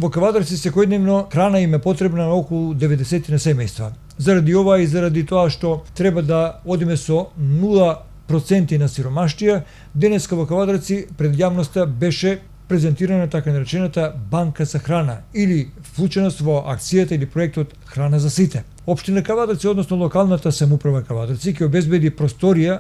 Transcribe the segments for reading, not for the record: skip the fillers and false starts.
Во Кавадарци секојдневно храна им е потребна на околу 90 на семејства. Заради ова и заради тоа што треба да одиме со 0% на сиромаштија, денеска во Кавадарци пред јавноста беше презентирана така наречената банка за храна или вклученост во акцијата или проектот Храна за сите. Општина Кавадарци, односно локалната самоуправа Кавадарци, ќе обезбеди просторија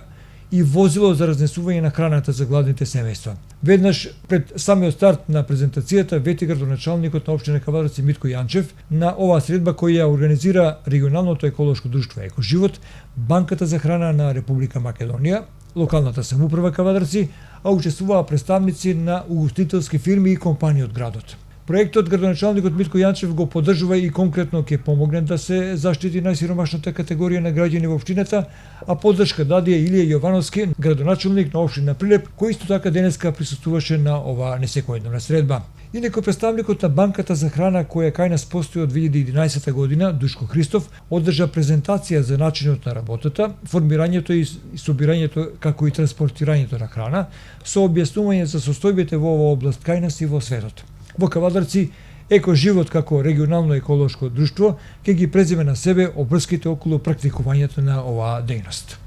и возило за разнесување на храната за гладните семејства. Веднаш пред самиот старт на презентацијата вети градоначалникот на општина Кавадарци Митко Јанчев на оваа средба која ја организира регионалното еколошко друштво Екоживот, банката за храна на Република Македонија, локалната самоуправа Кавадарци, а учествуваа представници на угостителски фирми и компании од градот. Проектот градоначалникот Митко Јанчев го поддржува и конкретно ќе помогне да се заштити најсиромашната категорија на граѓани во општината, а поддршка даде Илија Јовановски, градоначалник на општина Прилеп, кој исто така денеска присуствуваше на оваа несекојдневна средба. Инаку представникот на банката за храна која кај нас постои од 2011 година, Душко Христов, одржа презентација за начинот на работата, формирањето и собирањето како и транспортирањето на храна, со објаснување за состојбите во оваа област кај нас и во светот. Во Кавадарци, Екоживот како регионално еколошко друштво ќе ги преземе на себе обврските околу практикувањето на оваа дејност.